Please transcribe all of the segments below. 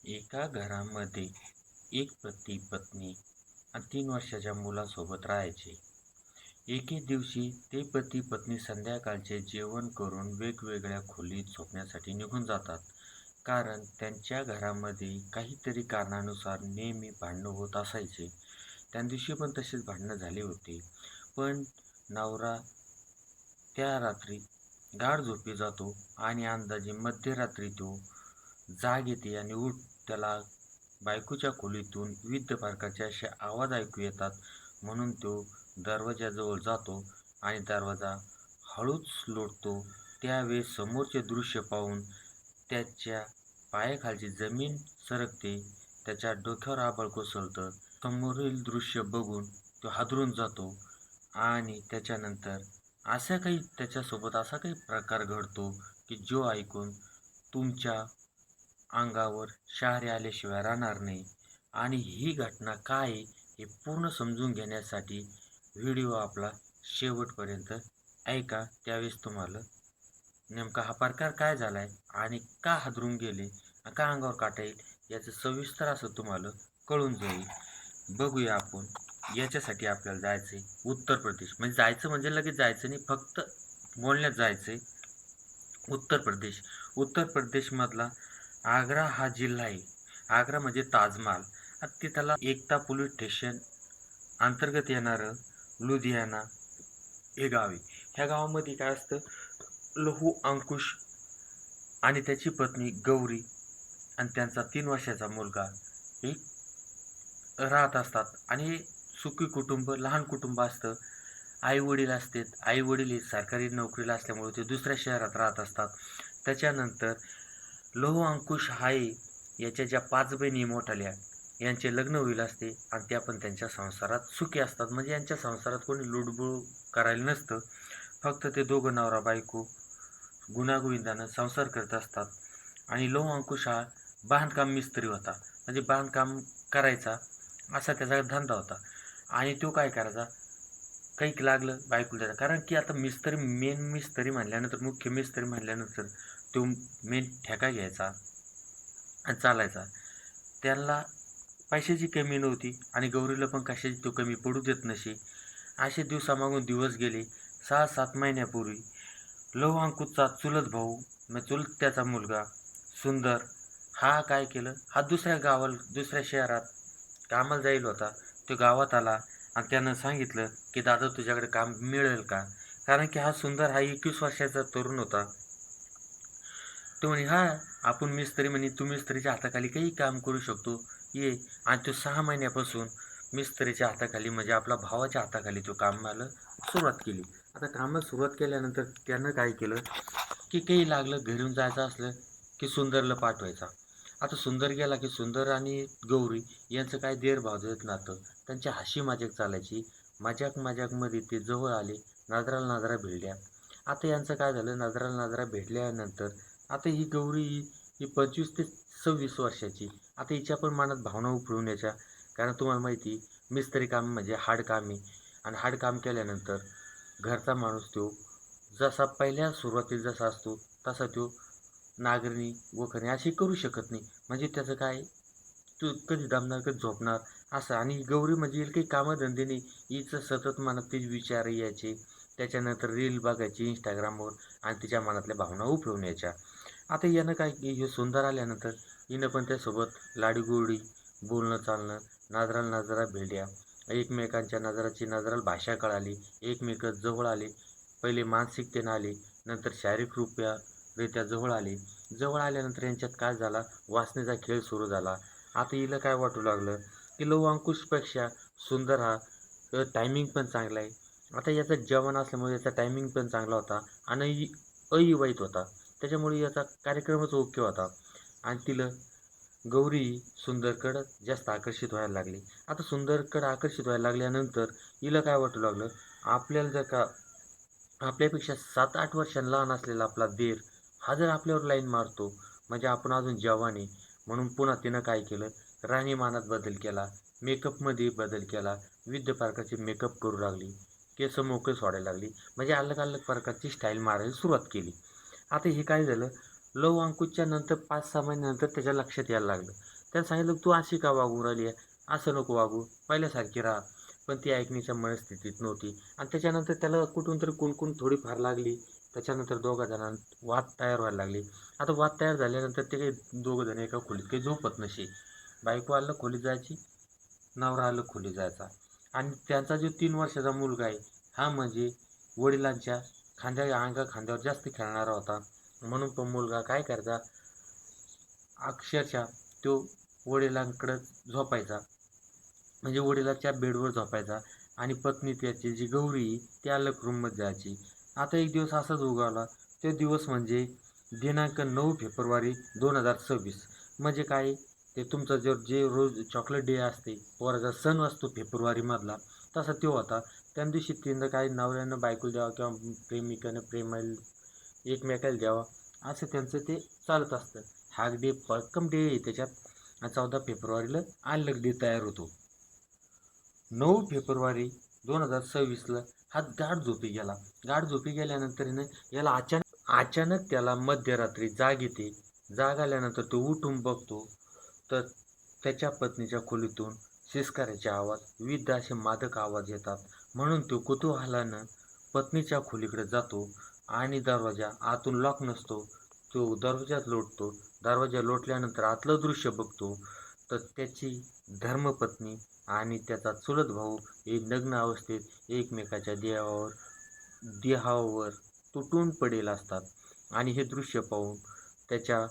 एका घरामध्ये एक पती पत्नी आणि 3 वर्षाच्या मुलासोबत राहायचे. एके दिवशी ते पती पत्नी संध्याकाळचे जेवण करून वेगवेगळ्या खोलीत झोपण्यासाठी निघून जातात. कारण त्यांच्या घरामध्ये काहीतरी कारणानुसार नेहमी भांडणं होत असायचे. त्या दिवशी पण तसेच भांडणं झाले होते. पण नवरा त्या रात्री गाढ झोपी जातो आणि अंदाजे मध्यरात्री तो जाग येते आणि उठ त्याला बायकोच्या खोलीतून विविध प्रकारचे असे आवाज ऐकू येतात. म्हणून तो दरवाजाजवळ जातो आणि दरवाजा हळूच लोटतो. त्यावेळेस समोरचे दृश्य पाहून त्याच्या पायाखालची जमीन सरकते. त्याच्या डोक्यावर आभाळ कोसळतं. समोरील दृश्य बघून तो हादरून जातो आणि त्याच्यानंतर त्याच्यासोबत असा काही प्रकार घडतो की जो ऐकून तुमच्या अंगावर शहारे आल्याशिवाय राहणार नाही. आणि ही घटना काय आहे हे पूर्ण समजून घेण्यासाठी व्हिडिओ आपला शेवटपर्यंत ऐका. त्यावेळेस तुम्हाला नेमका हा प्रकार काय झालाय आणि का हादरून गेले आणि का अंगावर काटा येईल याचं सविस्तर असं तुम्हाला कळून जाईल. बघूया आपण. याच्यासाठी आपल्याला जायचंय उत्तर प्रदेश. म्हणजे जायचं म्हणजे लगेच जायचं नाही, फक्त बोलण्यात जायचंय. उत्तर प्रदेश. उत्तर प्रदेशमधला आग्रा हा जिल्हा आहे. आग्रा म्हणजे ताजमहाल. आता तिथला एकता पोलीस स्टेशन अंतर्गत येणारं लुधियाना हे गाव आहे. ह्या गावामध्ये काय असतं, लहू अंकुश आणि त्याची पत्नी गौरी आणि त्यांचा 3 वर्षाचा मुलगा हे राहत असतात. आणि सुखी कुटुंब, लहान कुटुंब असतं. आई-वडील असतात. आई-वडील हे सरकारी नोकरीला असल्यामुळे ते दुसऱ्या शहरात राहत असतात. त्याच्यानंतर लोह अंकुश आहे याच्या ज्या 5 बहिणी मोठाल्या यांचे लग्न होईल असते आणि त्या पण त्यांच्या संसारात सुखी असतात. म्हणजे यांच्या संसारात कोणी लुडबुड करायला नसतं. फक्त ते दोघं नवरा-बायको गुण्यागोविंदानं संसार करत असतात. आणि लोह अंकुश हा बांधकाम मिस्त्री होता. म्हणजे बांधकाम करायचा असा त्याचा धंदा होता. आणि तो काय करायचा, काही लागलं बायकोला त्याच्या, कारण की आता मिस्त्री, मेन मिस्त्री म्हणल्यानंतर, मुख्य मिस्त्री म्हणल्यानंतर तो मेन ठेका घ्यायचा आणि चालायचा. त्यांना पैशाची कमी नव्हती आणि गौरीला पण कशाची तो कमी पडू देत नसे. असे दिवसामागून दिवस गेले. 6-7 महिन्यापूर्वी लौह अंकुशचा चुलत भाऊ, मग चुलत त्याचा मुलगा सुंदर, हा काय केलं, हा दुसऱ्या शहरात कामाला जाईल होता. तो गावात आला आणि त्यानं सांगितलं की दादा तुझ्याकडे काम मिळेल का? कारण की हा सुंदर हा 21 वर्षाचा तरुण होता. तो म्हणे, "हां, आपण मिस्त्री म्हणे, तू मिस्त्रीच्या हाताखाली काही काम करू शकतो, ये." आणि तो 6 महिन्यापासून मिस्त्रीच्या हाताखाली, म्हणजे आपल्या भावाच्या हाताखाली तो कामाला सुरुवात केली. आता कामाला सुरुवात केल्यानंतर त्यानं काय केलं, की काही लागलं घरून जायचं असलं की सुंदरला पाठवायचा. आता सुंदर गेला की सुंदर आणि गौरी यांचं काय देर भावजेत नातं. त्यांची हसी मजाक चालायची. मजाक-मजाकमध्ये ते जवळ आले. नजराला नजरा भिडल्या. आता यांचं काय झालं, नजराला नजरा भेटल्यानंतर आता ही गौरी ही 25 ते 26 वर्षाची. आता हिच्या पण मनात भावना उफळून यायच्या. कारण तुम्हाला माहिती आहे, मिस्त्री काम म्हणजे हार्ड काम आहे आणि हार्ड काम केल्यानंतर घरचा माणूस तो जसा पहिल्या सुरुवातीला जसा असतो तसा तो नांगरणी, वखरणी अशी करू शकत नाही. म्हणजे त्याचं काय, तू कधी दमणार, कधी झोपणार असं. आणि गौरी म्हणजे हिला काही कामधंदे नाही. हिचं सतत मनात तेच विचार यायचे. त्याच्यानंतर रील बघायची Instagramवर आणि तिच्या मनातल्या भावना उफळून यायच्या. आता यानं काय की हे सुंदर आल्यानंतर हिनं पण त्यासोबत लाडीगोडी, बोलणं चालणं, नजराला नजरा भिडल्या. एकमेकांच्या नजराची नजराला भाषा कळाली. एकमेक जवळ आले. पहिले मानसिकतेने आले, नंतर शारीरिकरित्या जवळ आले. जवळ आल्यानंतर यांच्यात काय झाला, वासनेचा खेळ सुरू झाला. आता हिला काय वाटू लागलं, की लव अंकुशपेक्षा सुंदर हा टायमिंग पण चांगला आहे. आता याचं जेवण असल्यामुळे याचा टायमिंग पण चांगला होता आणि अविवाहित होता. त्याच्यामुळे याचा कार्यक्रमच ओके होता. आणि तिला गौरी सुंदरकडं जास्त आकर्षित व्हायला लागली. आता सुंदरकडं आकर्षित व्हायला लागल्यानंतर हिला काय वाटू लागलं, आपल्याला जर का आपल्यापेक्षा 7-8 वर्षांनी लहान असलेला आपला दीर हा जर आपल्यावर लाईन मारतो, म्हणजे आपण अजून जवान आहे. म्हणून पुन्हा तिनं काय केलं, राहणीमानात बदल केला, मेकअपमध्ये बदल केला, विविध प्रकारचे मेकअप करू लागली, केस मोकळे सोडायला लागली, म्हणजे अलग-अलग प्रकारची स्टाईल मारायला सुरुवात केली. आता हे काय झालं, लव अंकुशच्या नंतर 5-6 महिन्यानंतर त्याच्या लक्षात यायला लागलं, त्यानं सांगितलं, "तू अशी का वागू राहिली आहे? असं नको वागू, पहिल्यासारखी राहा." पण ती ऐकण्याच्या मनस्थितीत नव्हती आणि त्याच्यानंतर त्याला कुठून तरी कुणकुण थोडीफार लागली. त्याच्यानंतर दोघा जणांत वाद तयार व्हायला लागले. आता वाद तयार झाल्यानंतर ते काही दोघं जण एका खोलीत काही झोपत नसे. बायको आलं खोलीत जायची, नवरा आलं खोलीत जायचा आणि त्यांचा जो 3 वर्षाचा मुलगा आहे, हा म्हणजे वडिलांच्या खांद्यावर जास्त खेळणारा होता. म्हणून तो मुलगा काय करायचा, अक्षरशः तो वडिलांकडं झोपायचा. म्हणजे वडिलांच्या बेडवर झोपायचा आणि पत्नी त्याची जी गौरी ती अलग रूममध्ये जायची. आता एक दिवस असाच उगवला. तो दिवस म्हणजे दिनांक 9 फेब्रुवारी 2026. म्हणजे काय, ते तुमचं जे रोज चॉकलेट डे असते, पोराचा सण असतो फेब्रुवारीमधला, तसा तो होता. त्या दिवशी तिनं काय नवऱ्यानं बायकोला द्यावा किंवा प्रेमिकानं प्रेमाला एकमेकाला द्यावा, असं त्यांचं ते चालत असतं. हा डे वेलकम डे आहे त्याच्यात आणि 14 फेब्रुवारीला अनलक डे तयार होतो. 9 फेब्रुवारी 2026ला हा गाढ झोपी गेला. गाढ झोपी गेल्यानंतर याला अचानक त्याला मध्यरात्री जाग येते. जाग आल्यानंतर तो उठून बघतो, तर त्याच्या पत्नीच्या खोलीतून शिस्काराचे आवाज, विविध असे मादक आवाज येतात. म्हणून तो कुतूहलानं पत्नीच्या खोलीकडे जातो आणि दरवाजा आतून लॉक नसतो. तो दरवाजा लोटतो. दरवाजा लोटल्यानंतर आतलं दृश्य बघतो, तर त्याची धर्मपत्नी आणि त्याचा चुलत भाऊ हे नग्न अवस्थेत एकमेकाच्या देहावर तुटून पडेल असतात आणि हे दृश्य पाहून त्याच्या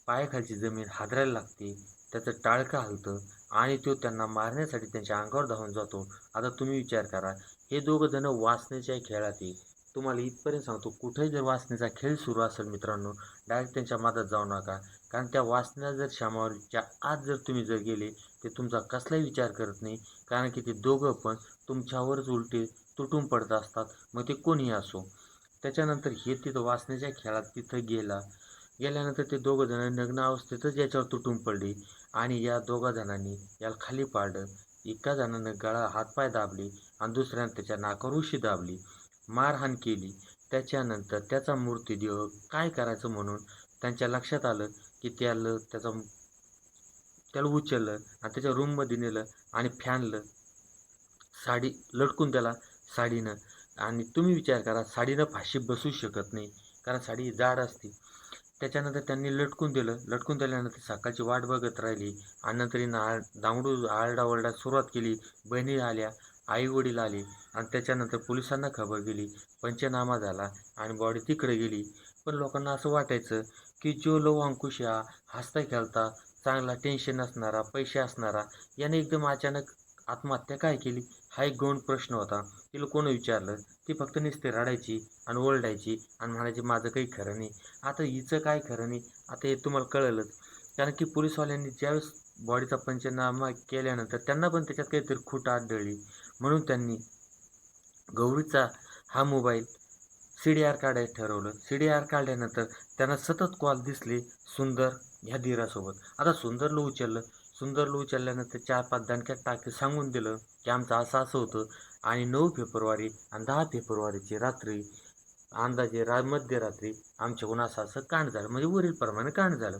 पायाखालची जमीन हादरायला लागते. त्याचं टाळकं हलतं आणि तो त्यांना मारण्यासाठी त्यांच्या अंगावर धावून जातो. आता तुम्ही विचार करा, हे दोघं जण वासनेच्या खेळात आहे. तुम्हाला इथपर्यंत सांगतो, कुठेही जर वासनेचा खेळ सुरू असेल मित्रांनो, डायरेक्ट त्यांच्या मागे जाऊ नका. कारण त्या वासना जर क्षमावरच्या आत जर तुम्ही जर गेले, ते तुमचा कसलाही विचार करत नाही. कारण की ते दोघं पण तुमच्यावरच उलटे तुटून पडत असतात, मग ते कोणीही असो. त्याच्यानंतर हे तिथं वासनेच्या खेळात तिथं गेल्यानंतर ते दोघं जण नग्न अवस्थेतच याच्यावर तुटून पडले आणि या दोघा जणांनी याला खाली पाडलं. एका जणानं हातपाय दाबले आणि दुसऱ्यानं त्याच्या नाकावर उशी दाबली, मारहाण केली. त्याच्यानंतर त्याचा मृतदेह काय करायचं म्हणून त्यांच्या लक्षात आलं, की त्याला उचललं आणि त्याच्या रूममध्ये नेलं आणि फॅनलं, साडी लटकून त्याला साडीनं. आणि तुम्ही विचार करा, साडीनं फाशी बसू शकत नाही, कारण साडी जाड असते. त्याच्यानंतर त्यांनी लटकून दिलं. लटकून दिल्यानंतर सकाळची वाट बघत राहिली आणि नंतर हिनं दांगडू आरडाओरडा सुरुवात केली. बहिणी आल्या, आई-वडील आले आणि त्याच्यानंतर पोलिसांना खबर गेली. पंचनामा झाला आणि बॉडी तिकडे गेली. पण लोकांना असं वाटायचं, की जो लव-अंकुश हा हसता-खेळता, चांगला टेन्शन नसणारा, पैसे असणारा, याने एकदम अचानक आत्महत्या काय केली? हा एक गौण प्रश्न होता. तिला कोणी विचारलं, ती फक्त नुसती रडायची आणि ओरडायची आणि म्हणायची, "माझं काही खरं नाही." आता हिचं काय खरं नाही, आता हे तुम्हाला कळेलच. कारण की पोलिसवाल्यांनी ज्यावेळेस बॉडीचा पंचनामा केल्यानंतर त्यांना पण त्याच्यात काहीतरी खूट आढळली. म्हणून त्यांनी गौरीचा हा मोबाईल सी-डी-आर काढायचं ठरवलं. सी-डी-आर काढल्यानंतर त्यांना सतत कॉल दिसले सुंदर ह्या धीरासोबत. आता सुंदरला उचललं. सुंदरला उचलल्यानंतर 4-5 दणक्यात टाकी सांगून दिलं, की आमचं असं-असं होतं आणि 9 फेब्रुवारी आणि 10 फेब्रुवारीची रात्री अंदाजे मध्यरात्री आमच्याकडून असं-असं कांड झालं. म्हणजे वरीलप्रमाणे कांड झालं.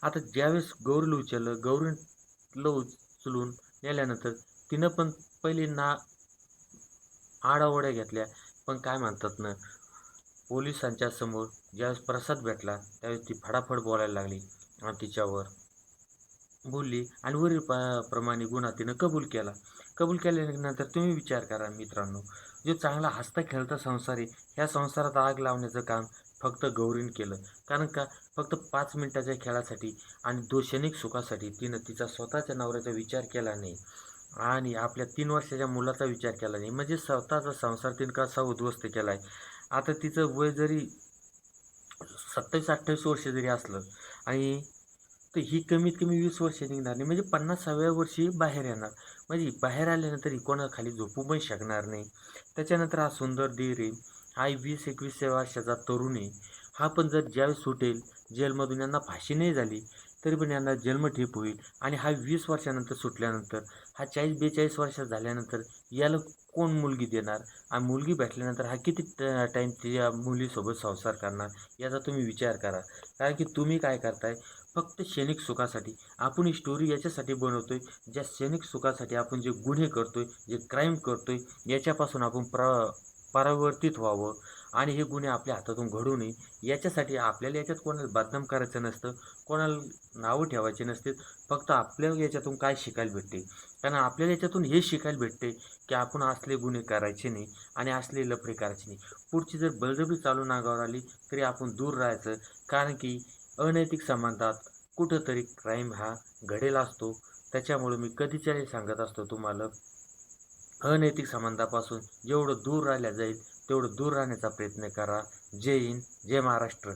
आता ज्यावेळेस गौरीला उचललं, गौरीला उचलून नेल्यानंतर तिनं पण पहिले आडाओढ्या घेतल्या. पण काय म्हणतात ना, पोलिसांच्या समोर ज्यावेळेस प्रसाद भेटला, त्यावेळेस ती फडाफड बोलायला लागली आणि तिच्यावर बोलली आणि प्रमाणे गुन्हा तिनं कबूल केला. कबूल केल्यानंतर तुम्ही विचार करा मित्रांनो, जो चांगला हसता-खेळता संसार आहे, ह्या संसारात आग लावण्याचं काम फक्त गौरीनं केलं. कारण का, फक्त 5 मिनिटाच्या खेळासाठी आणि क्षणिक सुखासाठी तिनं तिचा स्वतःच्या नवऱ्याचा विचार केला नाही आणि आपल्या 3 वर्षाच्या मुलाचा विचार केला नाही. म्हणजे स्वतःचा संसार तिनं कसा उद्ध्वस्त केला आहे. आता तिचं वय जरी 27-28 वर्ष जरी असलं आणि तर ही कमीत कमी 20 वर्ष निघणार नाही. म्हणजे 50व्या वर्षी बाहेर येणार. म्हणजे बाहेर आल्यानंतर ही कोणाखाली झोपू पण शकणार नाही. त्याच्यानंतर हा सुंदर धीर आहे. हा 20-21 वर्षाचा तरुण आहे. हा पण जर ज्यावेळेस सुटेल जेलमधून, यांना फाशी नाही झाली, तरी पण यांना जन्मठेप होईल आणि हा 20 वर्षानंतर सुटल्यानंतर हा 40-42 वर्षाचा झाल्यानंतर याला कोण मुलगी देणार आणि मुलगी भेटल्यानंतर हा किती टाईम त्या मुलीसोबत संसार करणार, याचा तुम्ही विचार करा. कारण की तुम्ही काय करताय, फक्त क्षणिक सुखासाठी. आपण ही स्टोरी याच्यासाठी बनवतोय, ज्या क्षणिक सुखासाठी आपण जे गुन्हे करतोय, जे क्राईम करतोय, याच्यापासून आपण परावर्तित व्हावं आणि हे गुन्हे आपल्या हातातून घडू नये, याच्यासाठी आपल्याला याच्यात कोणाला बदनाम करायचं नसतं, कोणाला नावं ठेवायची नसतील. फक्त आपल्याला याच्यातून काय शिकायला भेटते? कारण आपल्याला याच्यातून हे शिकायला भेटते, की आपण असले गुन्हे करायचे नाही आणि असले लफडे करायचे नाही. पुढची जर बळजबरी चालून अंगावर आली, तरी आपण दूर राहायचं. कारण की अनैतिक संबंधात कुठेतरी क्राईम हा घडेल असतो. त्याच्यामुळे मी कधीच्याही सांगत असतो तुम्हाला, अनैतिक संबंधापासून जेवढं दूर राहिलं जाईल, तेवढं दूर राहण्याचा प्रयत्न करा. जय हिंद, जय महाराष्ट्र.